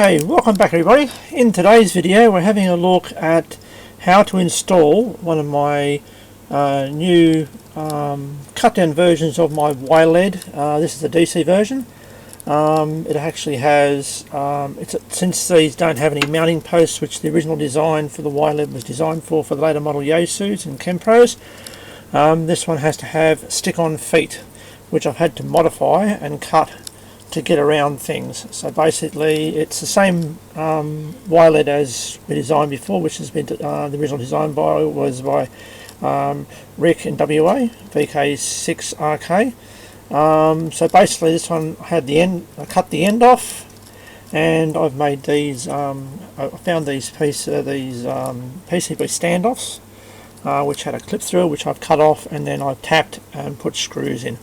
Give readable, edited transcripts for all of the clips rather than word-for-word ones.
Hey, welcome back everybody. In today's video we're having a look at how to install one of my new cut down versions of my yLED. This is the DC version. It actually has, since these don't have any mounting posts, which the original design for the yLED was designed for the later model Yaesus and Kenpros, this one has to have stick-on feet, which I've had to modify and cut to get around things. So basically it's the same yLED as we designed before, which has been the original design was by Rick in WA, VK6RK. So basically this one had the end, I cut the end off, and I've made these, I found these PCB standoffs which had a clip through, which I've cut off, and then I've tapped and put screws in.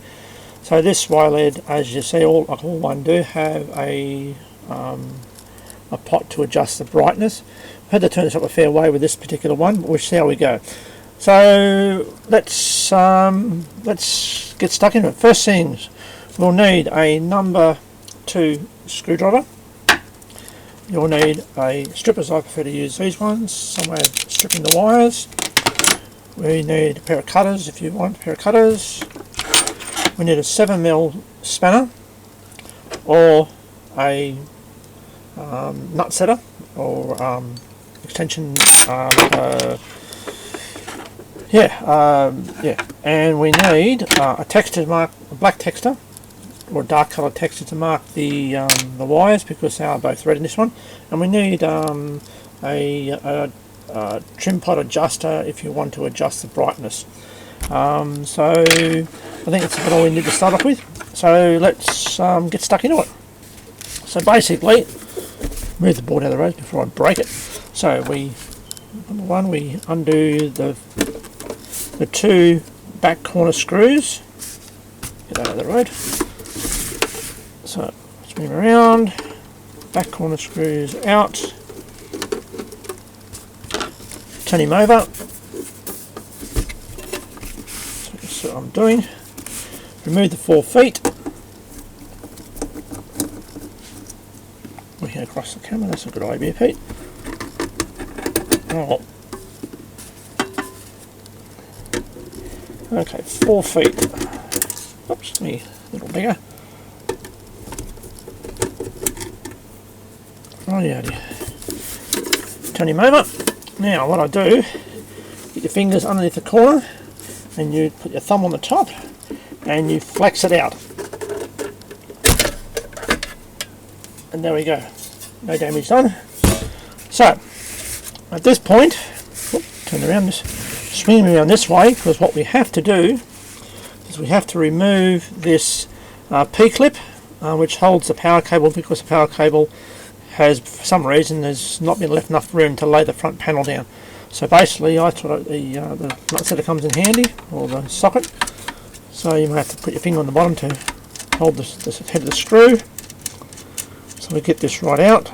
So this yLED, as you see, all one do have a pot to adjust the brightness. I've had to turn this up a fair way with this particular one, but we'll see how we go. So let's get stuck into it. First things, we'll need a number 2 screwdriver. You'll need a strip, as I prefer to use these ones, some way of stripping the wires. We need a pair of cutters if you want a pair of cutters. We need a 7mm spanner or a nut setter or extension, and we need a texture to mark, a black texture or a dark coloured texture to mark the wires, because they are both red in this one, and we need a trim pot adjuster if you want to adjust the brightness. So I think that's about all we need to start off with. So let's get stuck into it. So basically, move the board out of the road before I break it. So number one, we undo the 2 back corner screws. Get that out of the road. So let's move around. Back corner screws out. Turn him over. So that's what I'm doing. Remove the 4 feet. Looking across the camera, that's a good idea, Pete. Oh. Okay, 4 feet. Oops, me a little bigger. Rightio. Turn him over. Now what I do, get your fingers underneath the corner and you put your thumb on the top and you flex it out. And there we go. No damage done. So, at this point, turn around, swing me around this way, because what we have to do is we have to remove this P-clip which holds the power cable, because the power cable has, for some reason, there's not been left enough room to lay the front panel down. So basically I thought the nut setter comes in handy, or the socket. So you might have to put your finger on the bottom to hold this head of the screw. So we get this right out.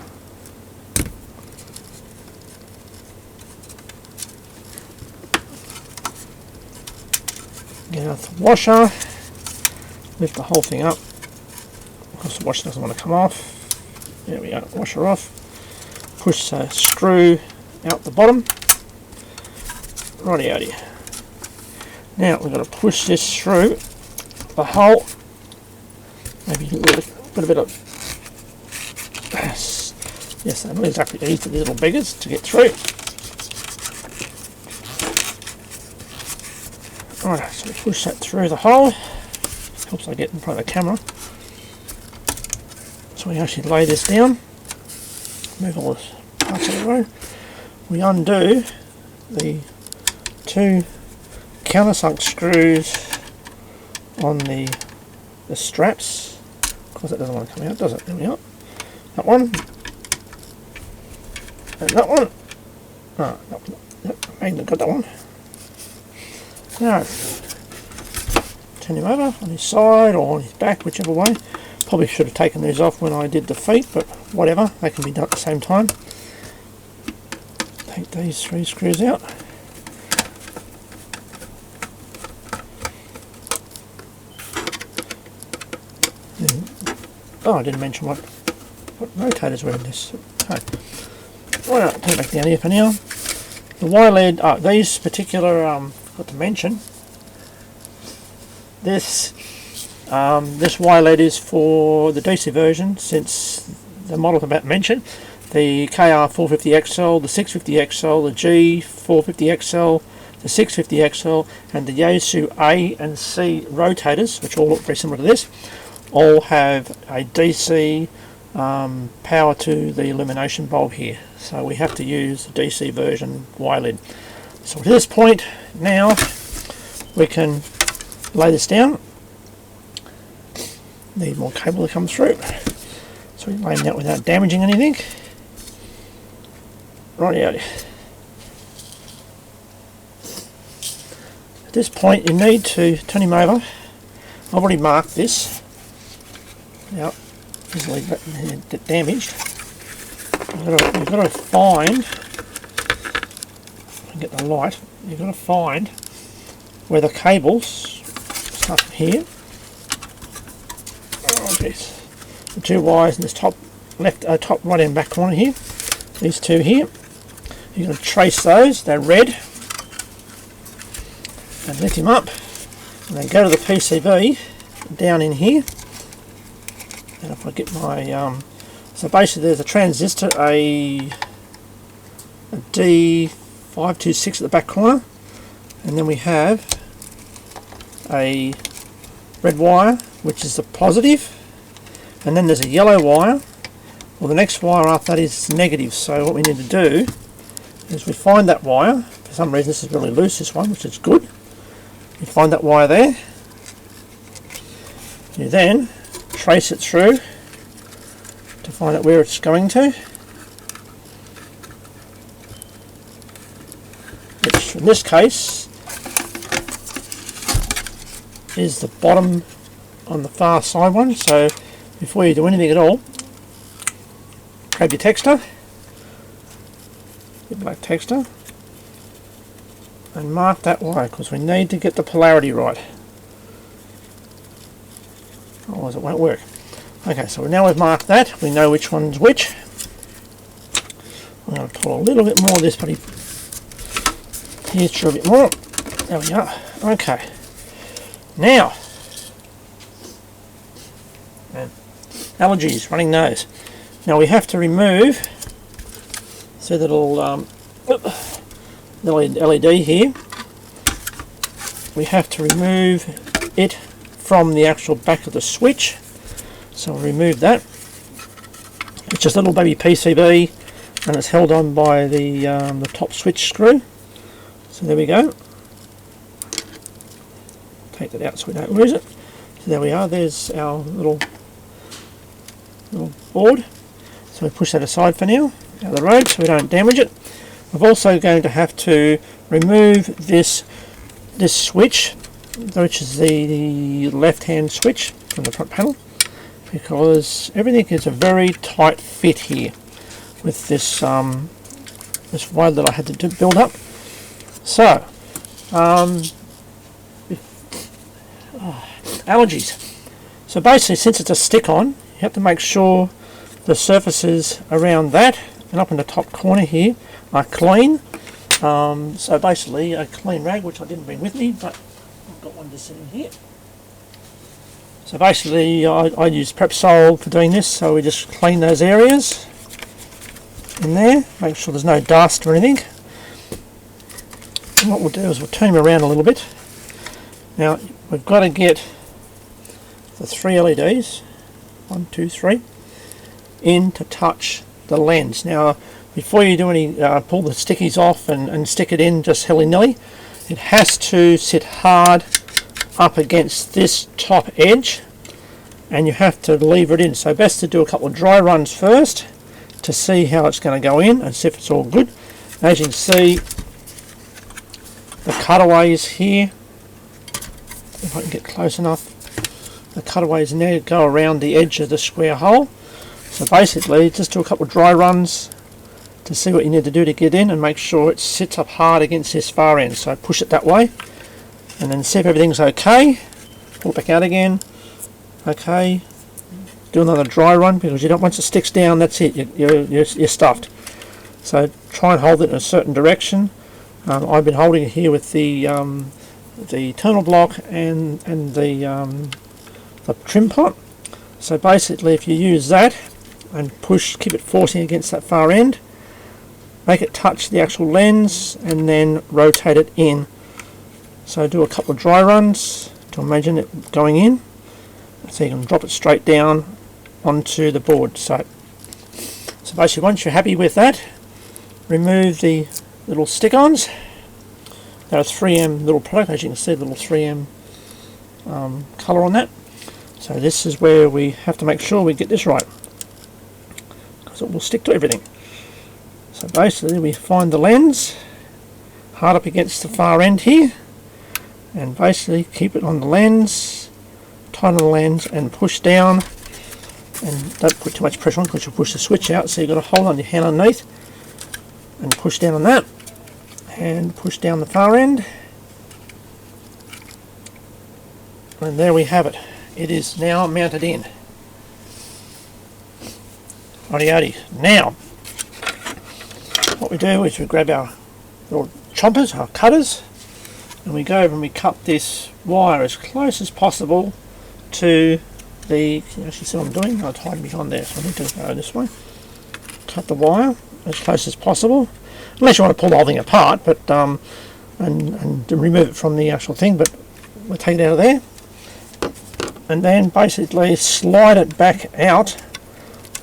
Get out the washer, lift the whole thing up. Of course the washer doesn't want to come off. There we go, washer off. Push the screw out the bottom. Righty-outy. Now we've got to push this through the hole. Maybe put a bit of, yes, they're not exactly easy, these little beggars, to get through. Alright, so we push that through the hole. Helps I get in front of the camera. So we actually lay this down. Move all this parts of the road. We undo the 2 countersunk screws on the straps. Of course that doesn't want to come out, does it? There we are. That one. And that one. Oh, I ain't got that one. Now, turn him over on his side or on his back, whichever way. Probably should have taken these off when I did the feet, but whatever, they can be done at the same time. Take these 3 screws out. Oh, I didn't mention what what rotators were in this. Okay. Right, take it back down here for now. The yLED, these particular, got to mention, this yLED is for the DC version, since the model I'm about to mention, the KR-450XL, the 650XL, the G-450XL, the 650XL, and the Yaesu A and C rotators, which all look very similar to this, all have a DC power to the illumination bulb here. So we have to use the DC version yLED. So to this point now we can lay this down. Need more cable to come through. So we lay them out without damaging anything. Rightio. At this point you need to turn him over. I've already marked this. Now, easily damaged. You've got to find, get the light, you've got to find where the cables start from here. Oh, geez. The two wires in this top top right and back corner here. These two here. You're going to trace those. They're red. And lift him up. And then go to the PCB down in here. And if I get my so basically there's a transistor, a D526 at the back corner, and then we have a red wire which is the positive, and then there's a yellow wire. Well, the next wire after that is negative. So what we need to do is we find that wire. For some reason this is really loose, this one, which is good. You find that wire there. You then trace it through to find out where it's going to, which in this case is the bottom on the far side one. So before you do anything at all, grab your texter, your black texter, and mark that wire, because we need to get the polarity right, otherwise it won't work. Okay, so now we've marked that, we know which one's which. I'm going to pull a little bit more of this, but here's through a bit more. There we are. Okay. Now, allergies, running nose. Now we have to remove, see that little LED here, we have to remove it from the actual back of the switch. So we'll remove that. It's just a little baby PCB and it's held on by the top switch screw. So there we go. Take that out so we don't lose it. So there we are, there's our little board. So we push that aside for now, out of the road, so we don't damage it. We're also going to have to remove this switch, which is the left-hand switch from the front panel, because everything is a very tight fit here with this this wire that I had to build up. So allergies. So basically, since it's a stick-on, you have to make sure the surfaces around that and up in the top corner here are clean. So basically a clean rag, which I didn't bring with me, but I've got one just sitting here. So basically I use Prepsol for doing this, so we just clean those areas in there, make sure there's no dust or anything. And what we'll do is we'll turn them around a little bit. Now we've got to get the 3 LEDs, 1, 2, 3, in to touch the lens. Now before you do any pull the stickies off and stick it in just hilly-nilly, it has to sit hard up against this top edge, and you have to lever it in. So best to do a couple of dry runs first to see how it's going to go in and see if it's all good. As you can see, the cutaways here, if I can get close enough, the cutaways in there go around the edge of the square hole. So basically just do a couple of dry runs to see what you need to do to get in and make sure it sits up hard against this far end. So push it that way and then see if everything's okay. Pull it back out again. Okay. do another dry run, because you don't, once it sticks down, that's it, you're stuffed. So try and hold it in a certain direction. I've been holding it here with the tunnel block and the trim pot. So basically, if you use that and push, keep it forcing against that far end, make it touch the actual lens, and then rotate it in. So do a couple of dry runs to imagine it going in, so you can drop it straight down onto the board. So basically, once you're happy with that, remove the little stick-ons. They're a 3M little product, as you can see, the little 3M colour on that. So this is where we have to make sure we get this right, because it will stick to everything. So basically, we find the lens hard up against the far end here, and basically keep it on the lens, tighten the lens, and push down. And don't put too much pressure on, because you'll push the switch out. So you've got to hold on your hand underneath and push down on that, and push down the far end, and there we have it. It is now mounted in. Righty-o. Now, what we do is we grab our little chompers, our cutters, and we go over and we cut this wire as close as possible to the, can you actually see what I'm doing? I'll hide behind there, so I need to go this way. Cut the wire as close as possible, unless you want to pull the whole thing apart, but and remove it from the actual thing, but we'll take it out of there, and then basically slide it back out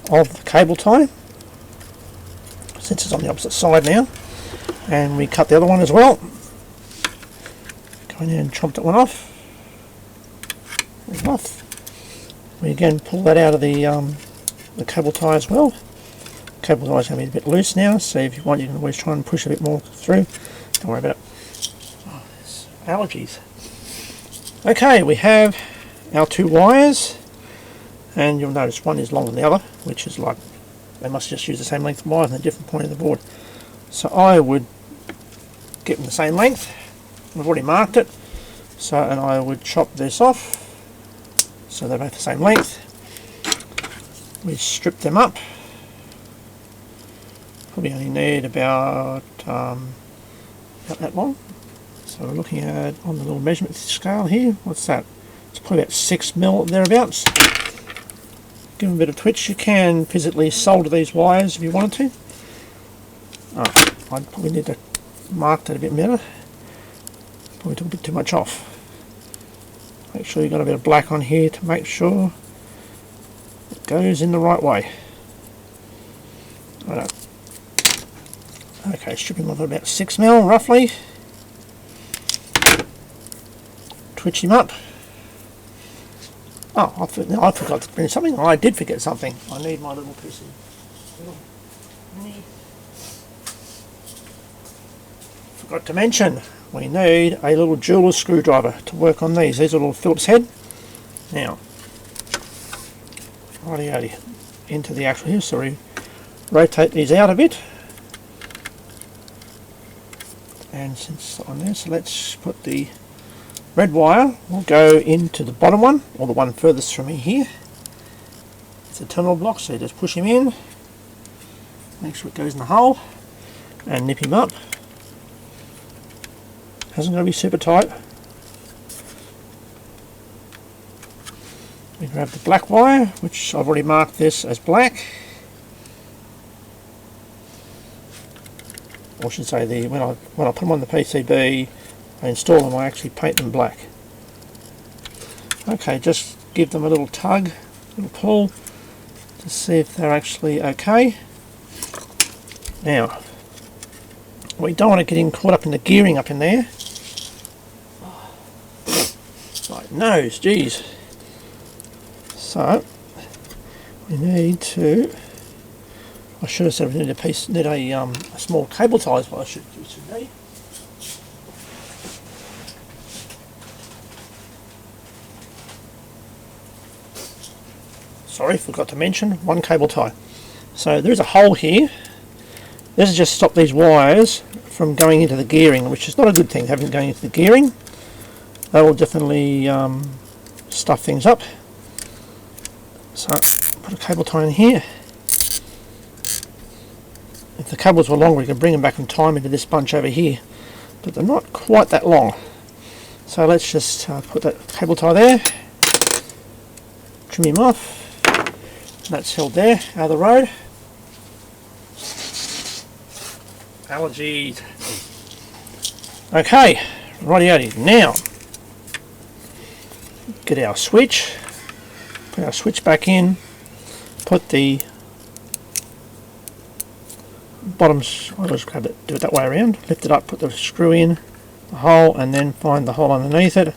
of the cable tie, since it's on the opposite side now, and we cut the other one as well. Go in there and chomp that one off. We again pull that out of the cable tie as well. Cable tie is going to be a bit loose now, so if you want, you can always try and push a bit more through. Don't worry about it. Oh, there's allergies. Okay, we have our two wires, and you'll notice one is longer than the other, which is like they must just use the same length of wire on a different point of the board. So I would get them the same length. I've already marked it, so, and I would chop this off so they're both the same length. We strip them up. Probably only need about that long. So we're looking at, on the little measurement scale here, what's that? It's probably about 6 mil thereabouts. Give them a bit of twitch. You can physically solder these wires if you wanted to. I'd probably need to mark that a bit better. Probably took a bit too much off. Make sure you've got a bit of black on here to make sure it goes in the right way. Right. Okay, strip him off at about 6 mil roughly. Twitch him up. Oh, I forgot to bring something. I did forget something. I need my little piece of mini. Forgot to mention, we need a little jeweler's screwdriver to work on these. These are a little Phillips head. Now, righty-o, into the actual here. Sorry, rotate these out a bit. And since on there, so let's put the red wire will go into the bottom one, or the one furthest from me here. It's a tunnel block, so you just push him in, make sure it goes in the hole, and nip him up. Hasn't got to be super tight. We grab the black wire, which I've already marked this as black. Or I should say, when I put them on the PCB, I install them, I actually paint them black. Okay, just give them a little tug, a little pull, to see if they're actually okay. Now, we don't want to get him caught up in the gearing up in there. Right, nose, geez. So, we need to, I should have said we need a small cable tie is what I should need. Sorry, forgot to mention, one cable tie. So there is a hole here. This is just to stop these wires from going into the gearing, which is not a good thing, having going into the gearing. That will definitely stuff things up. So put a cable tie in here. If the cables were longer, we could bring them back in time into this bunch over here, but they're not quite that long. So let's just put that cable tie there, trim him off, and that's held there, out of the road. Allergies. Okay, righty-o. Now, get our switch, put our switch back in, put the bottoms, I'll just grab it, do it that way around, lift it up, put the screw in, the hole, and then find the hole underneath it.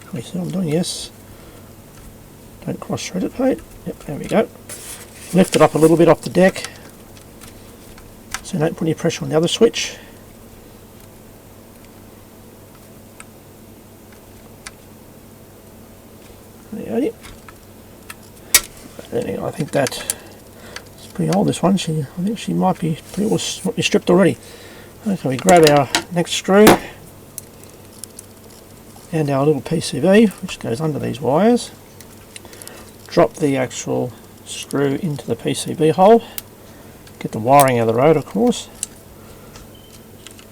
Can you see what I'm doing? Yes. Don't cross thread it, Pete. Yep, there we go. Lift it up a little bit off the deck, so don't put any pressure on the other switch. There. I think that it's pretty old, this one. I think she might be pretty well stripped already. Okay, we grab our next screw and our little PCB, which goes under these wires. Drop the actual screw into the PCB hole. Get the wiring out of the road, of course.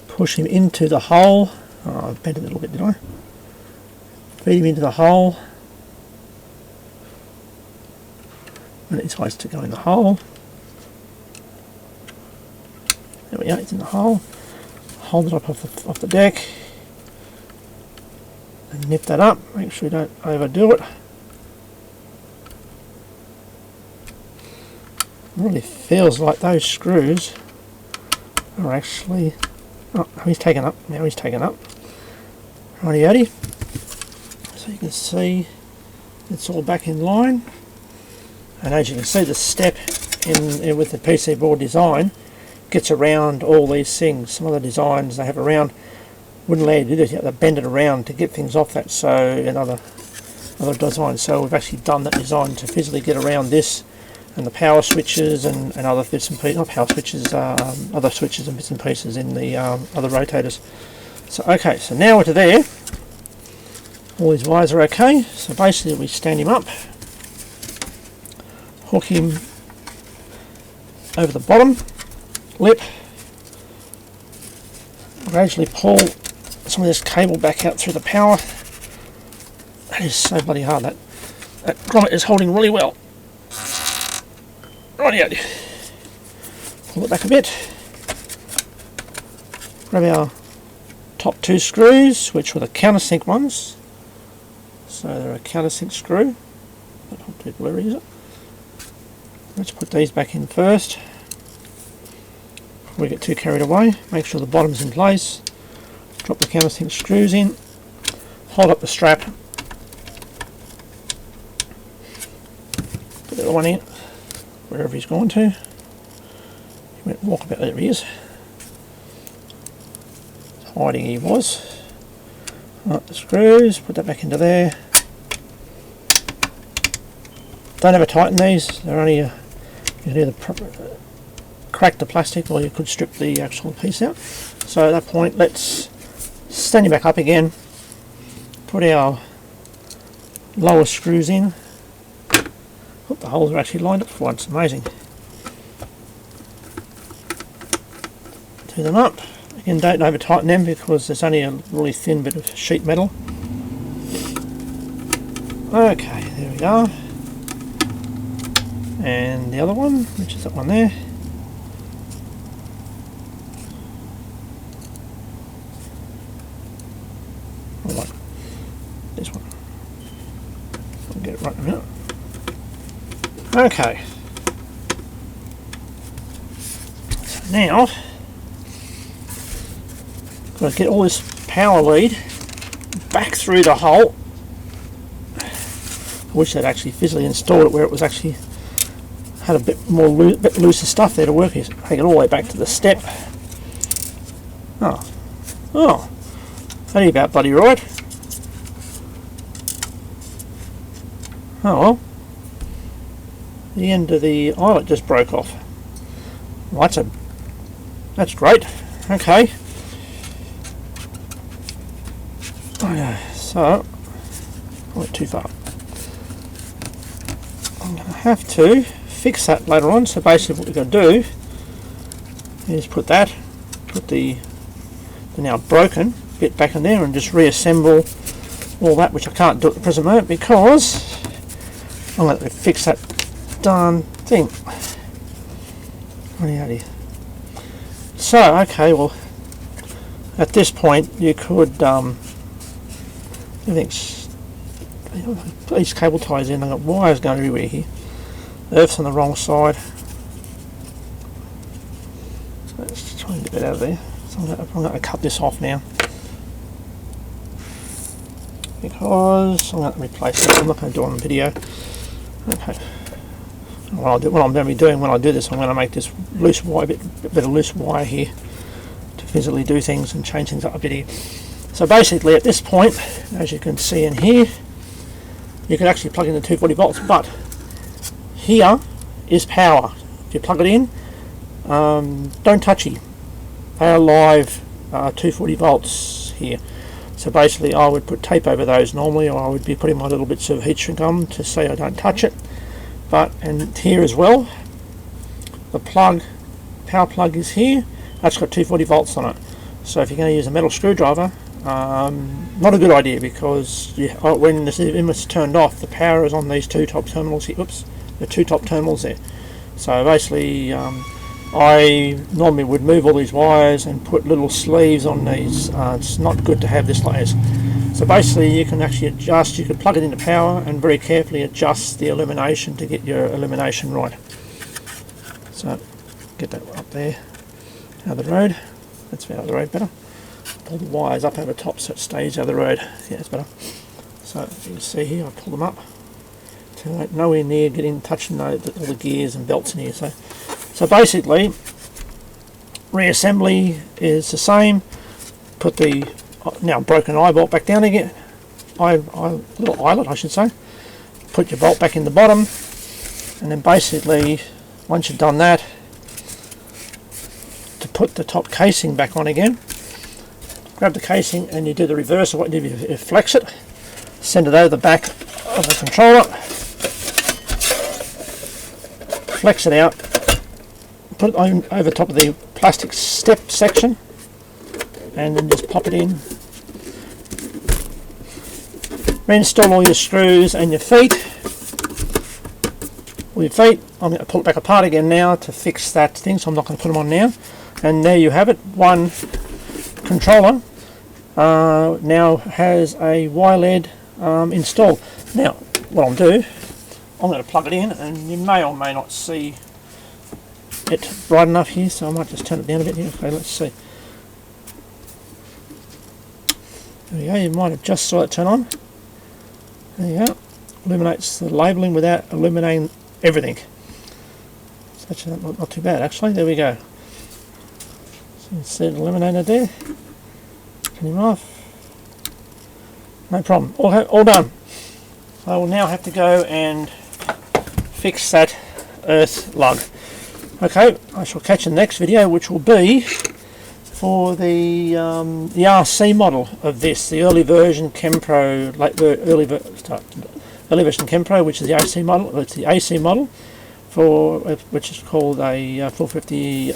Push him into the hole. Oh, I bent it a little bit, did I? Feed him into the hole. And it decides to go in the hole. There we go, it's in the hole. Hold it up off the deck. And nip that up, make sure you don't overdo it. It really feels like those screws are actually... Oh, he's taken up, now he's taken up. Righty-o. So you can see it's all back in line. And as you can see, the step in with the PC board design gets around all these things. Some of the designs they have around wouldn't allow you to do this. You have to bend it around to get things off that. So in other designs, so we've actually done that design to physically get around this and the power switches and other bits and pieces. Not power switches, other switches and bits and pieces in the other rotators. So okay, so now we're to there. All these wires are okay. So basically, we stand him up. Hook him over the bottom lip, gradually pull some of this cable back out through the power. That is so bloody hard. That grommet is holding really well. Rightio. Pull it back a bit. Grab our top two screws, which were the countersink ones. So they're a countersink screw. Not too blurry, is it? Let's put these back in first. Before we get too carried away, make sure the bottom's in place. Drop the countersink screws in. Hold up the strap. Put the other one in, wherever he's gone to. He went walkabout, there he is. Hiding he was. Right, the screws, put that back into there. Don't ever tighten these, they're only you can either crack the plastic or you could strip the actual piece out. So at that point, let's stand it back up again, put our lower screws in. Oh, the holes are actually lined up for once, amazing. Do them up. Again, don't over tighten them because there's only a really thin bit of sheet metal. Okay, there we are. And the other one, which is that one there. Right, this one. I'll get it right in a minute. Okay. So now, got to get all this power lead back through the hole. I wish they'd actually physically installed it where it was actually had a bit more bit looser stuff there to work with. Take it all the way back to the step. Oh, that ain't about bloody right. Oh well, the end of the eyelet just broke off. Well, that's great. Okay. So I went too far. I'm going to have to fix that later on. So basically what we're going to do is put the now broken bit back in there and just reassemble all that, which I can't do at the present moment because I'm going to fix that darn thing. Righty. So, okay, well, at this point you could, everything's, put these cable ties in, I've got wires going everywhere here. Earth's on the wrong side. Let's try and get that out of there. So I'm going to cut this off now, because I'm going to replace it. I'm not going to do it on video. Okay. What I'm going to be doing when I do this, I'm going to make this loose wire, a bit of loose wire here to physically do things and change things up a bit here. So basically at this point, as you can see in here, you can actually plug in the 240 volts, but here is power. If you plug it in, don't touchy. They are live 240 volts here. So basically I would put tape over those normally, or I would be putting my little bits of heat shrink gum to say I don't touch it. But, and here as well, the power plug is here. That's got 240 volts on it. So if you're going to use a metal screwdriver, not a good idea, because when this image is turned off, the power is on these two top terminals here. Oops, the two top terminals there. So basically, I normally would move all these wires and put little sleeves on these. It's not good to have this like this. So basically you can actually adjust, you can plug it into power and very carefully adjust the illumination to get your illumination right. So get that up there, out of the road. That's out of the road better. Pull the wires up over top so it stays out of the road. Yeah, it's better. So you can see here, I pull them up to nowhere near getting touching all the gears and belts in here. So basically, reassembly is the same. Put the now broken eye bolt back down again. Little eyelet, I should say. Put your bolt back in the bottom, and then basically, once you've done that, to put the top casing back on again, grab the casing and you do the reverse of what you do. You flex it, send it over the back of the controller, flex it out, put it on over top of the plastic step section, and then just pop it in. Reinstall all your screws and your feet. All your feet. I'm going to pull it back apart again now to fix that thing, so I'm not going to put them on now. And there you have it. One controller now has a yLED installed. Now, what I'll do, I'm going to plug it in, and you may or may not see it bright enough here, so I might just turn it down a bit here. Okay, let's see. There we go, you might have just saw it turn on. There you go. Illuminates the labelling without illuminating everything. It's actually not too bad actually. There we go. So you can see it illuminated there. Turn him off. No problem. All done. I will now have to go and fix that earth lug. Okay, I shall catch you in the next video, which will be for the RC model of this, the early version Kenpro, early version Kenpro, which is the AC model. It's the AC model for which is called a 450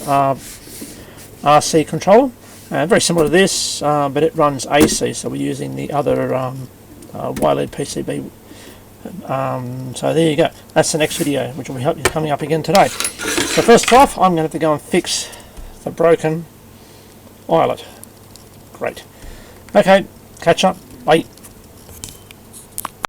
RC controller. Very similar to this, but it runs AC, so we're using the other yLED PCB. So there you go. That's the next video, which will be coming up again today. So first off, I'm going to have to go and fix the broken eyelet. Great. Okay, catch up. Bye.